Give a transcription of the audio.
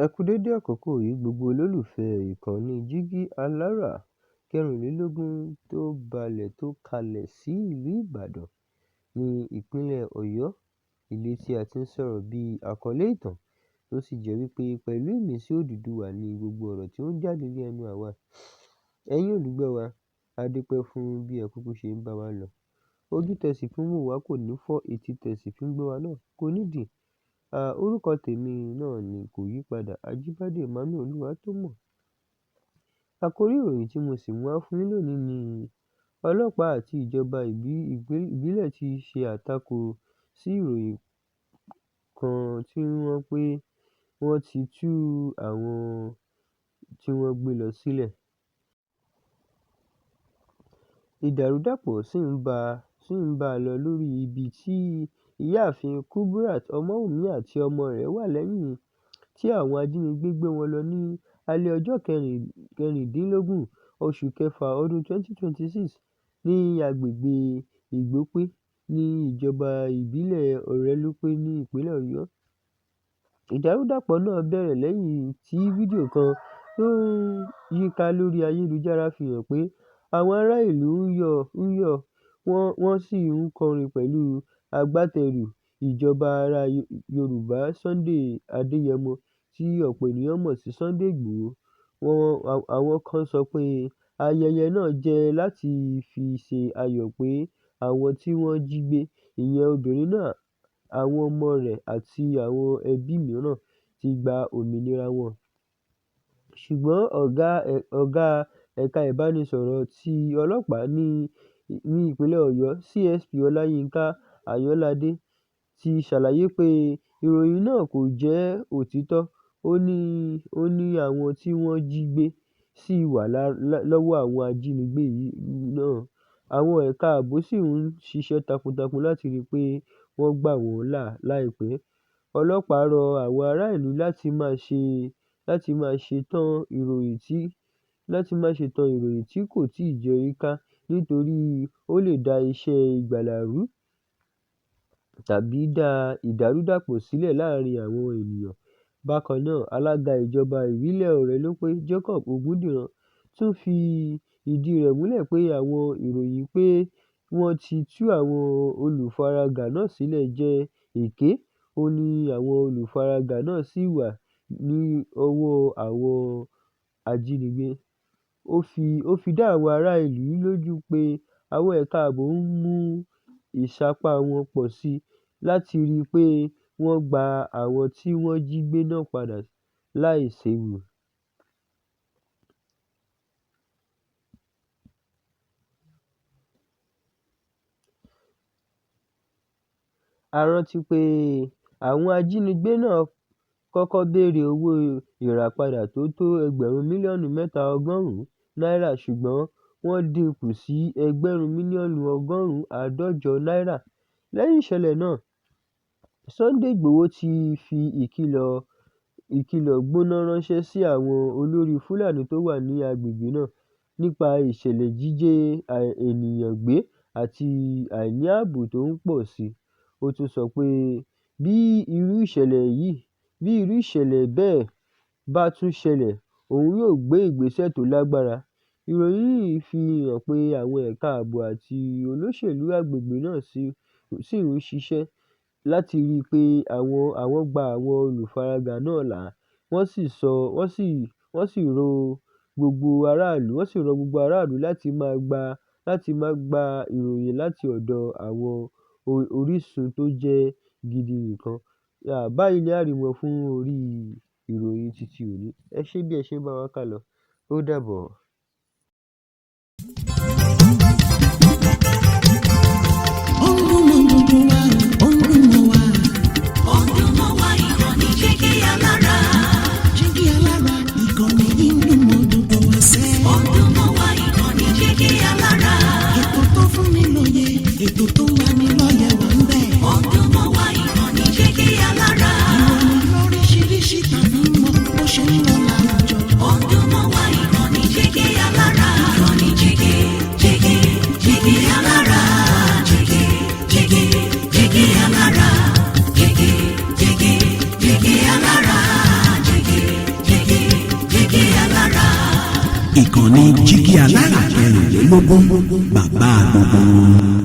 Ẹ kú dédé àkókò yìí gbogbo olólùfẹ́ ìkànnì Jígí Alárà 24 tó kalẹ̀ sí ìlú Ìbàdàn ní ìpínlẹ̀ Ọ̀yọ́, ilé tí a ti ń sọ̀rọ̀ bí àkọlé ìtàn tó sì jẹ́ wípé pẹ̀lú ìmísí Odùduwà ni gbogbo ọ̀rọ̀ tí ó ń jáde ní ẹnu àwa. Ẹ̀yin olùgbọ́ wa, a dúpẹ́ fún bí ẹ kúkú ṣe ń bá wa lọ. Ojú tẹ́ sì fi ń wò wá kò ní fọ́, etí tẹ́ sì fi ń gbọ́ wa náà kò ní dì. Orúkọ tèmi náà ni kò yípadà, Ajíbádé Emmanuel Olúwatómọ̀. Àkórí ìròyìn tí mo sì mú wá fún yín lónìí ni ọlọ́pàá àti ìjọba ìbílẹ̀ ti ṣe àtakò sí ìròyìn kan tí wọ́n pé wọ́n ti tú àwọn tí wọ́n gbé lọ sílẹ̀. Ìdàrúdàpọ̀ sì ń bá a lọ lórí ibi tí ìyáàfin Kudirat Ọmọ́wùmí àti ọmọ rẹ̀ wà lẹ́yìn tí àwọn ajínigbé gbé wọn lọ ní alẹ́ ọjọ́ 16 oṣù kẹfà ọdún 2026 ní agbègbè Ìgbópé ní ìjọba ìbílẹ̀ Ọ̀rẹ́lúpé ní ìpínlẹ̀ Ọ̀yọ́. Ìdàrúdàpọ̀ náà bẹ̀rẹ̀ lẹ́yìn tí fídíò kan tó ń yíká lórí ayélujára fi hàn pé àwọn ará ìlú ń yọ̀ wọ́n sì ń kọrin pẹ̀lú agbátẹrù ìjọba ará Yorùbá Sunday Adéyẹmọ tí ọ̀pọ̀ ènìyàn mọ̀ sí Sunday Ìgbòho. Àwọn kan sọ pé ayẹyẹ náà jẹ́ láti fi ṣe ayọ̀ pé àwọn tí wọ́n jí gbé, ìyẹn obìnrin náà, àwọn ọmọ rẹ̀ àti àwọn ẹbí mìíràn ti gba òmìnira wọn. Ṣùgbọ́n ọ̀gá ẹ̀ka ìbánisọ̀rọ̀ ti ọlọ́pàá ní ìpínlẹ̀ Ọ̀yọ́ CSP Ọláyínká Ayọ̀ládé ti ṣàlàyé pé ìròyìn náà kò jẹ́ òtítọ́. Ó ní àwọn tí wọ́n jí gbé ṣì wà lọ́wọ́ àwọn ajínigbé náà. Àwọn ẹ̀ka ààbò sì ń ṣiṣẹ́ takuntakun láti rí i pé wọ́n gbà wọ́n là láìpẹ́. Ọlọ́pàá rọ àwọn ará ìlú láti má ṣe tan ìròyìn tí kò tíì jẹ́rí ká nítorí ó lè dá iṣẹ́ ìgbàlà rú tàbí dá ìdàrúdàpọ̀ sílẹ̀ láàárín àwọn ènìyàn. Bákan náà, alága ìjọba ìbílẹ̀ Ọ̀rẹ́lúpé Jacob Ògúndìran tún fi ìdí rẹ̀ múlẹ̀ pé àwọn ìròyìn pé wọ́n ti tú àwọn olùfaragbá náà sílẹ̀ jẹ́ èké. Ó ní àwọn olùfaragbá náà ṣì wà ní ọwọ́ àwọn ajínigbé. Ó fi dá àwọn ará ìlú lójú pé àwọn ẹ̀ka ààbò ń mú ìsapá wọn pọ̀ sí i láti rí i pé wọ́n gba àwọn tí wọ́n jí gbé náà padà láì séwu. A rántí pé àwọn ajínigbé náà kọ́kọ́ béèrè owó ìràpadà tó tó mílíọ̀nù 380 ṣùgbọ́n wọ́n dín kù sí mílíọ̀nù 150 náírà. Lẹ́yìn ìṣẹ̀lẹ̀ náà, Sunday Ìgbòho ti fi ìkìlọ̀ gbóná ránṣẹ́ sí àwọn olórí Fúlàní tó wà ní agbègbè náà nípa ìṣẹ̀lẹ̀ jíjí ènìyàn gbé àti àìní ààbò tó ń pọ̀ sí i. Ó tún sọ pé bí irú ìṣẹ̀lẹ̀ bẹ́ẹ̀ bá tún ṣẹlẹ̀, òun yóò gbé ìgbésẹ̀ tó lágbára. Ìròyìn yìí fi hàn pé àwọn ẹ̀ka ààbò àti olóṣèlú agbègbè náà sì ń ṣiṣẹ́ láti rí i pé àwọn gba àwọn olùfaragbá náà là. Wọ́n sì rọ gbogbo aráàlú láti máa gba ìròyìn láti ọ̀dọ̀ àwọn orísun tó jẹ́ gidi nìkan. Báyìí ni a rí mọ fún orí ìròyìn títí òní. Ẹ ṣé bí ẹ ṣe ń bá wa kálọ. Ó dàbọ̀. Ètò tó wà ní lọ́yẹ̀ wà ń bẹ̀. Ọdún mọ́ wa ìkànnì Jígí Alára. Ìròyìn lóríṣiríṣi tàbí mọ bó ṣe ń lọ láwùjọ. Ọdún mọ́ wa ìkànnì Jígí Alára. Ìkànnì Jígí Alára. Jígí Alára. Jígí Alára. Jígí. ìkànnì Jígí Alára 24 bàbá gbogbo.